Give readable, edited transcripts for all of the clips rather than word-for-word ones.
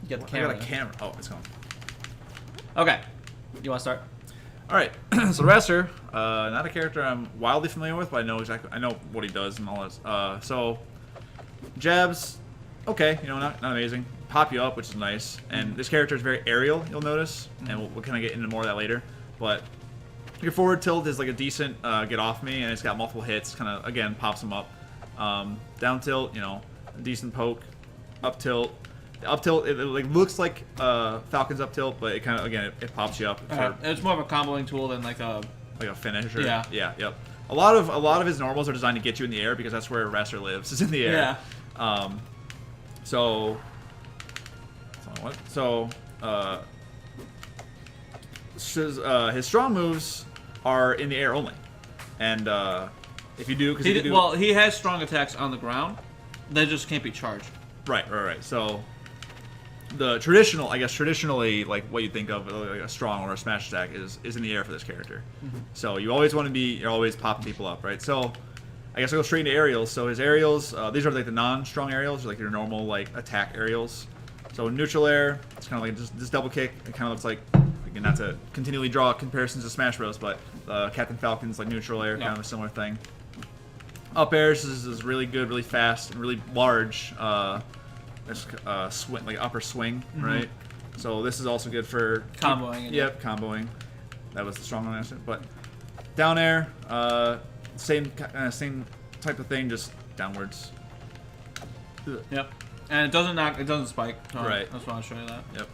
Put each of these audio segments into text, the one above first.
You got the camera. I got a camera. Oh, it's gone. Okay. You want to start? All right. So Wrastor, not a character I'm wildly familiar with, but I know what he does and all this. So jabs, okay, you know, not amazing. Pop you up, which is nice. And this character is very aerial, you'll notice, and we'll kind of get into more of that later. But your forward tilt is like a decent get off me, and it's got multiple hits. Kind of again pops him up. Down tilt, you know, a decent poke. Up tilt. The up tilt, it like looks like Falcon's up tilt, but it kind of again it pops you up. It's more of a comboing tool than like a finish. Or, yeah. Yep. A lot of his normals are designed to get you in the air because that's where Wrastor lives. Is in the air. Yeah. His strong moves are in the air only, and if you do, well, he has strong attacks on the ground. They just can't be charged. Right. So traditionally, like what you think of like a strong or a smash attack is in the air for this character. So you always want to you're always popping people up, right? So I guess I'll go straight into aerials. So his aerials, these are like the non-strong aerials, like your normal like attack aerials. So neutral air, it's kind of like just double kick. It kind of looks like, again, not to continually draw comparisons to Smash Bros, but Captain Falcon's like neutral air, kind of a similar thing. Up airs is really good, really fast, and really large. Swing, like upper swing, right? So this is also good for comboing. Yep, comboing. That was the strong one, but down air, same type of thing, just downwards. Yep, and it doesn't spike. Right. That's why I'll show you that. Yep.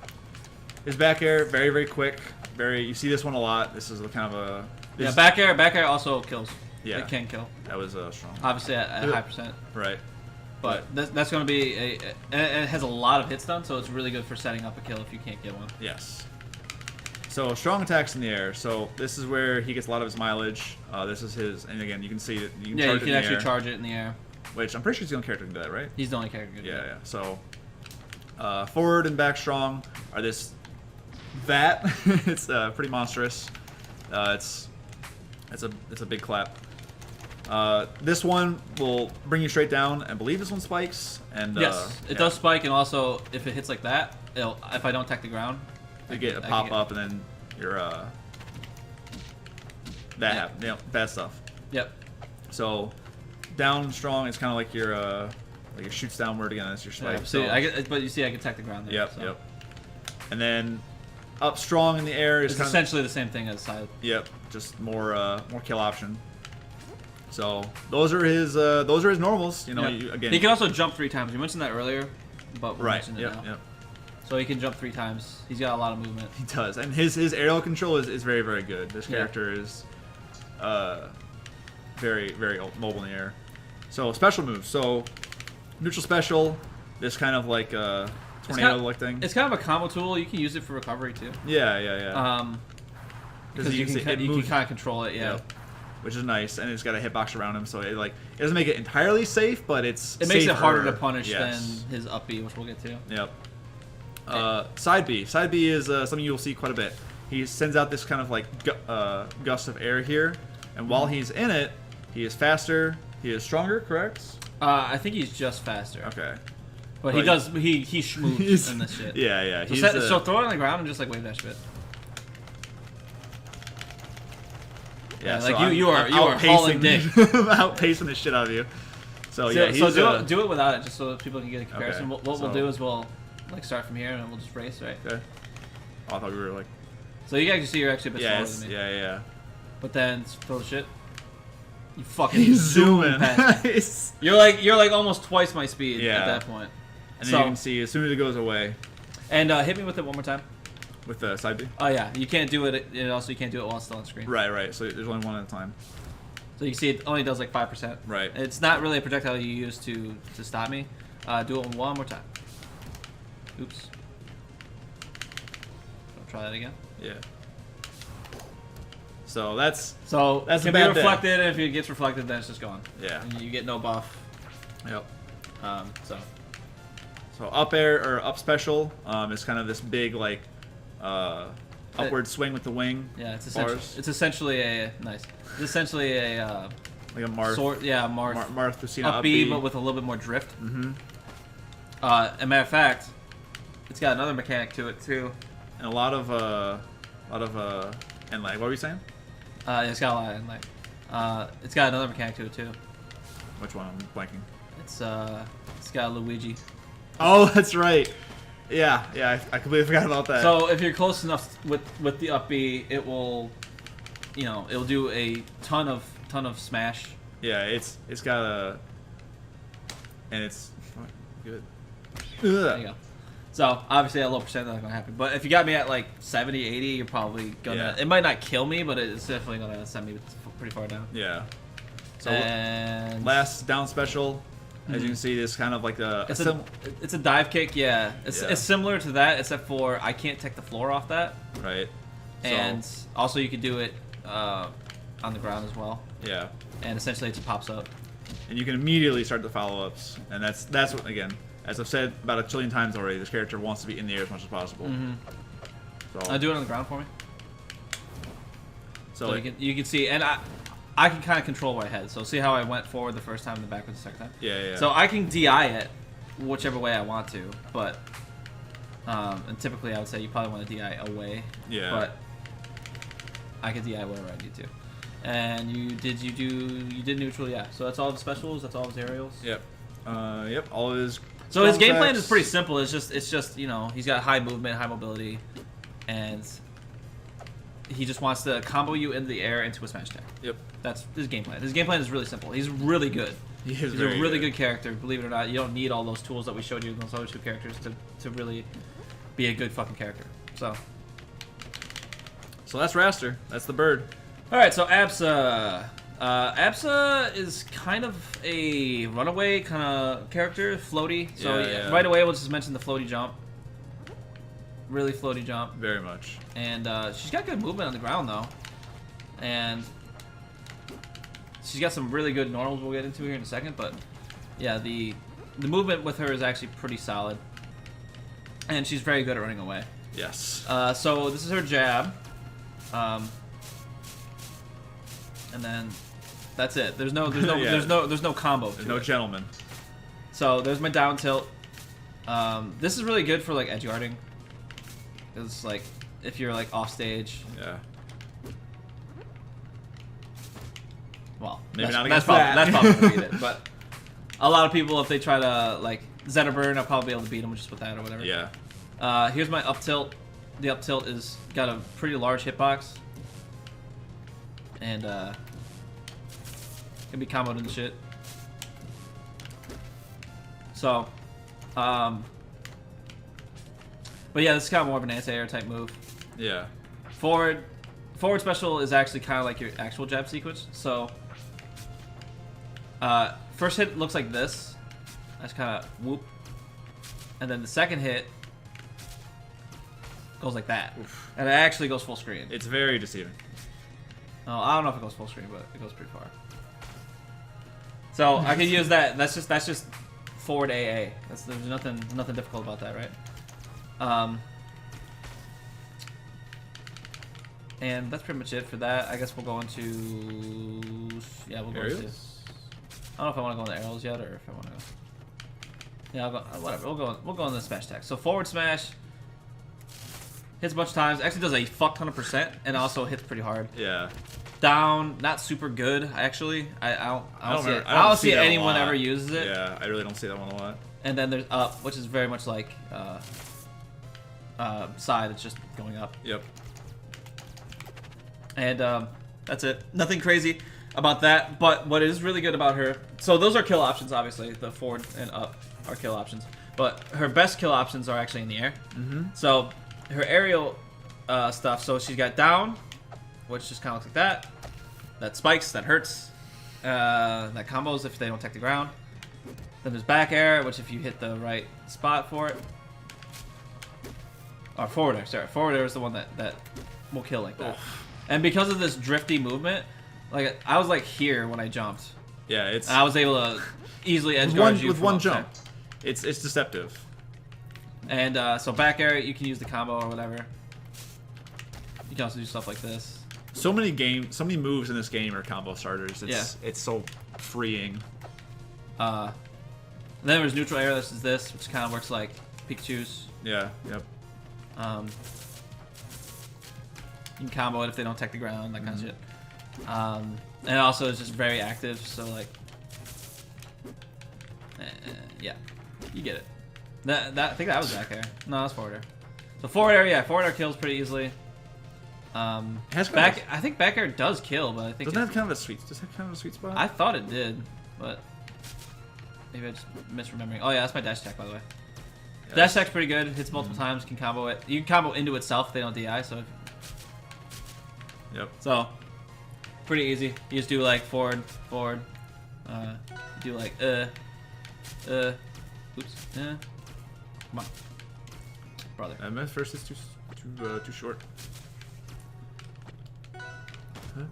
His back air, very very quick. You see this one a lot. This is kind of a back air also kills. Yeah, it can kill. That was strong. Obviously at high percent. Right. But that's going to be it has a lot of hits done, so it's really good for setting up a kill if you can't get one. Yes. So strong attacks in the air. So this is where he gets a lot of his mileage. This is his, and again you can see that you can actually charge it in the air. Which I'm pretty sure he's the only character who can do that, right? He's the only character who can do that. Yeah. So forward and back strong are that. It's pretty monstrous. It's a big clap. This one will bring you straight down. I believe this one spikes. And yes, it does spike, and also if it hits like that, if I don't tech the ground, you get a pop up, and then you're happens. Yeah, bad stuff. Yep. So down strong, it's kind of like your shoots downward again. That's your spike. Yeah, but you see, I can tech the ground there. Yep. Yep. And then up strong in the air is essentially the same thing as side. Yep. Just more kill option. So those are his normals. You know, again. He can also jump 3 times. You mentioned that earlier, but we mentioned it now. Yep. So he can jump 3 times. He's got a lot of movement. He does, and his aerial control is very very good. This character is very very mobile in the air. So special moves. So neutral special. This kind of like tornado-like thing. It's kind of a combo tool. You can use it for recovery too. Yeah. Because you can kind of control it. Yeah. Which is nice, and it's got a hitbox around him, so it doesn't make it entirely safe, but it makes it harder to punish than his up B, which we'll get to. Yep. Side B. Side B is something you'll see quite a bit. He sends out this kind of like gust of air here, and while he's in it, he is faster. He is stronger, correct? I think he's just faster. Okay. But he schmooves in this shit. Yeah. So throw it on the ground and just like wave that shit. Yeah, like so you are hauling dick. I'm outpacing the shit out of you. So do it without it, just so that people can get a comparison. Okay. What we'll do is we'll like start from here and we'll just race, right? Okay. Oh, I thought we were like. So you can actually see you're actually a bit slower than me. Yeah. But then throw the shit. You fucking zooming past. Nice. You're like almost twice my speed at that point. And then you can see as soon as it goes away. And hit me with it one more time. With the side B? Oh yeah, you can't do it. And also, you can't do it while it's still on screen. Right. So there's only one at a time. So you can see it only does like 5%. Right. It's not really a projectile you use to stop me. Do it one more time. Oops. I'll try that again. Yeah. So that's can be reflected, and if it gets reflected, then it's just gone. Yeah. And you get no buff. Yep. So up air or up special is kind of this big like upward swing with the wing. Yeah, it's essentially a nice. It's essentially a like a Marth. Marth Lucina up B, but with a little bit more drift. Mm-hmm. As a matter of fact, It's got another mechanic to it too. And a lot of and like, what were you saying? It's got a lot of like, it's got another mechanic to it too. Which one? I'm blanking. It's got Luigi. Oh, that's right. Yeah, I completely forgot about that. So if you're close enough with the up B, it will, you know, it'll do a ton of smash. Yeah, it's got a, and it's good. There you go. So obviously at a low percent that's gonna happen. But if you got me at like 70, 80, you're probably gonna. Yeah. It might not kill me, but it's definitely gonna send me pretty far down. Yeah. So and last down special, as you can see, is kind of like it's a dive kick. Yeah. It's similar to that, except for I can't take the floor off that. Right. And also you could do it on the ground as well. Yeah. And essentially it just pops up. And you can immediately start the follow-ups, and that's what, again, as I've said about a trillion times already, this character wants to be in the air as much as possible. So Do it on the ground for me. So you can see, and I can kind of control my head. So see how I went forward the first time and backwards the second time? Yeah. So I can DI it whichever way I want to, but and typically I would say you probably want to DI away. Yeah. But I can DI whatever I need to. And you did neutral, yeah. So that's all the specials, that's all his aerials. Yep. Yep. All of his. So his game plan is pretty simple. It's just you know, he's got high movement, high mobility, and he just wants to combo you in the air into a smash attack. Yep. That's his game plan. His game plan is really simple. He's really good. He's a really good character. Believe it or not, you don't need all those tools that we showed you in those other two characters to really be a good fucking character. So that's Wrastor. That's the bird. all right, so Absa. Absa is kind of a runaway kind of character, floaty. So Yeah. right away, we'll just mention the floaty jump. Really floaty jump. Very much. And she's got good movement on the ground though, and she's got some really good normals we'll get into here in a second. But yeah, the movement with her is actually pretty solid, and she's very good at running away. Yes. So this is her jab, and then that's it. There's no Yeah. there's no combo. There's no gentleman. So there's my down tilt. This is really good for like edge guarding. It's like if you're like off stage. Yeah. Well, Maybe that's, not that's against probably, that. that's probably gonna beat it. But a lot of people, if they try to like Zeta Burn, I'll probably be able to beat them just with that or whatever. Yeah. Here's my up tilt. The up tilt is got a pretty large hitbox, and can be comboed and shit. So, but yeah, this is kind of more of an anti-air type move. Yeah. Forward special is actually kind of like your actual jab sequence. So, first hit looks like this. That's kind of whoop, and then the second hit goes like that, and it actually goes full screen. It's very deceiving. Oh, I don't know if it goes full screen, but it goes pretty far. So I could use that. That's just forward AA. There's nothing difficult about that, right? And that's pretty much it for that. I guess we'll go into we'll go into. I don't know if I want to go into arrows yet or if I want to go. Yeah, I'll go. Whatever. We'll go on the smash attack. So forward smash hits a bunch of times. Actually does a fuck ton of percent and also hits pretty hard. Yeah. Down, not super good actually. I don't see that anyone a lot. ever uses it. Yeah, I really don't see that one a lot. And then there's up, which is very much like side. It's just going up. Yep. And that's it. Nothing crazy about that. But what is really good about her, so those are kill options, obviously. The forward and up are kill options. But her best kill options are actually in the air. Mm-hmm. So her aerial stuff, so she's got down, which just kind of looks like that. That spikes, that hurts. That combos if they don't take the ground. Then there's back air, which if you hit the right spot for it. Or forward air, sorry. Forward air is the one that will kill like that. And because of this drifty movement, like I was like here when I jumped. Yeah, it's. And I was able to easily edge guard you with from one up jump. there. It's deceptive. And so back air, you can use the combo or whatever. You can also do stuff like this. So many moves in this game are combo starters. It's so freeing. And then there's neutral air. This is this, which kind of works like Pikachus. Yeah. Yep. You can combo it if they don't tech the ground, that kind of shit. And also it's just very active, so like, yeah, you get it. I think that was back air. No, that's forward air. So forward air, yeah, forward air kills pretty easily. I think back air does kill, but I think does that have kind of a sweet spot? I thought it did, but maybe I just misremembering. Oh yeah, that's my dash attack, by the way. Yeah, dash attack's pretty good. Hits multiple times. Can combo it. You can combo into itself if they don't DI. So. Yep. So, pretty easy. You just do like forward. Do like oops. Come on, brother. MS first is too short. Huh?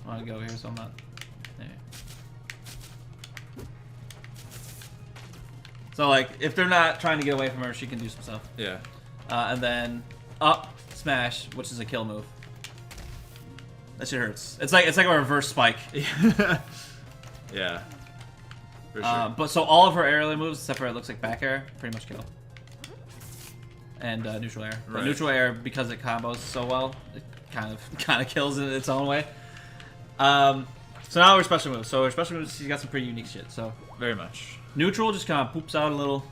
I want to go here, so I'm not. There. So like, if they're not trying to get away from her, she can do some stuff. Yeah. And then up smash, which is a kill move. That shit hurts. It's like a reverse spike. Yeah. For sure. But so all of her aerial moves, except for it looks like back air, pretty much kill. And neutral air. But neutral air, because it combos so well, it kind of kills in its own way. So now we're special moves. So her special moves, she's got some pretty unique shit. So very much. Neutral just kind of poops out a little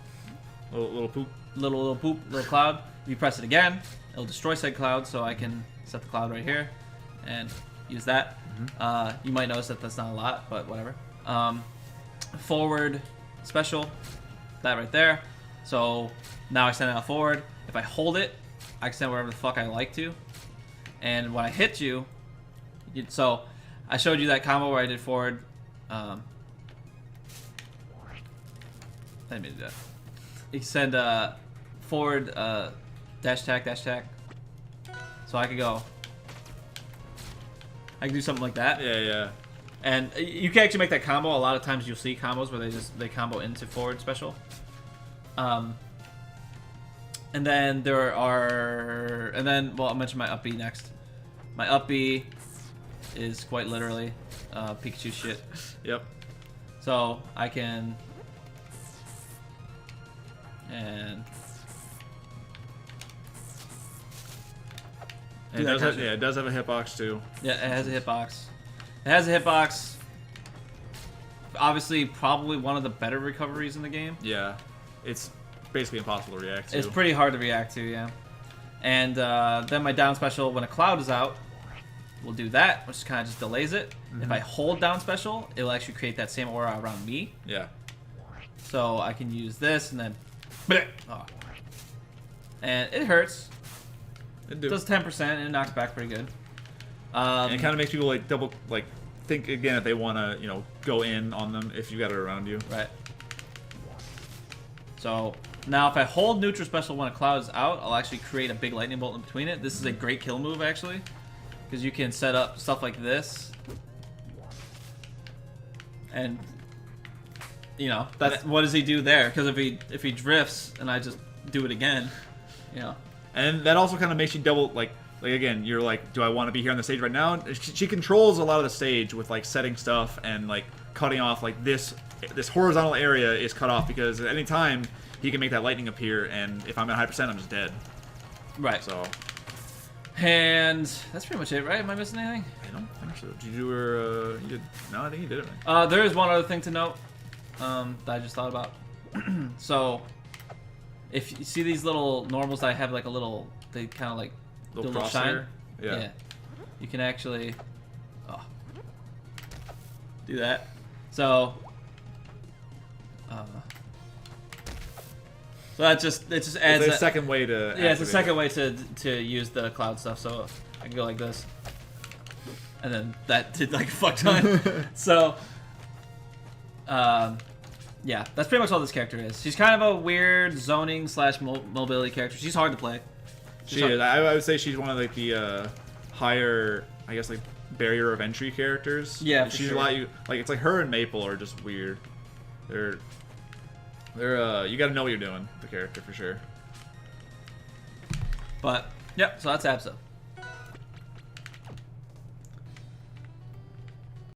poop, little cloud. If you press it again, it'll destroy said cloud. So I can set the cloud right here and use that. You might notice that that's not a lot, but whatever. Forward special, that right there. So now I send it out forward. If I hold it, I can send wherever the fuck I like to. And when I hit you, so I showed you that combo where I did forward. I didn't mean to do that. You can send forward dash attack. So I could go. I can do something like that. Yeah. And you can actually make that combo. A lot of times you'll see combos where they combo into forward special. And then well, I'll mention my up B next. My up B is quite literally Pikachu shit. Yep. So I can and it does have a hitbox too. Yeah, it has a hitbox. It has a hitbox. Obviously, probably one of the better recoveries in the game. Yeah, it's basically impossible to react to. It's pretty hard to react to, yeah. And then my down special, when a cloud is out, will do that, which kind of just delays it. If I hold down special, it will actually create that same aura around me. Yeah. So I can use this and then... Oh. And it hurts. It does 10% and it knocks back pretty good. And it kind of makes people think again if they want to, go in on them if you got it around you. Right. So now if I hold neutral special when a cloud is out, I'll actually create a big lightning bolt in between it. This is a great kill move actually, because you can set up stuff like this, and that's what does he do there? Because if he drifts and I just do it again, And that also kind of makes you double like again, you're like, do I want to be here on the stage right now? She controls a lot of the stage with setting stuff and cutting off this horizontal area is cut off because at any time he can make that lightning appear, and if I'm at high percent, I'm just dead. Right. So. And that's pretty much it, right? Am I missing anything? I don't think so. Did you do her? You did? No, I think you did it right. There is one other thing to note that I just thought about. So, if you see these little normals that I have they kind of Little do a little shine. Yeah. You can actually do that. So, it just adds it's a second way to. Yeah, it's a second way to use the cloud stuff. So I can go like this, and then that did a fuck ton. So, yeah, that's pretty much all this character is. She's kind of a weird zoning / mobility character. She's hard to play. She is. I would say she's one of the higher, I guess, barrier of entry characters. Yeah, she's sure. a lot. It's like her and Maple are just weird. They're you got to know what you're doing. The character for sure. But yep. So that's Absa.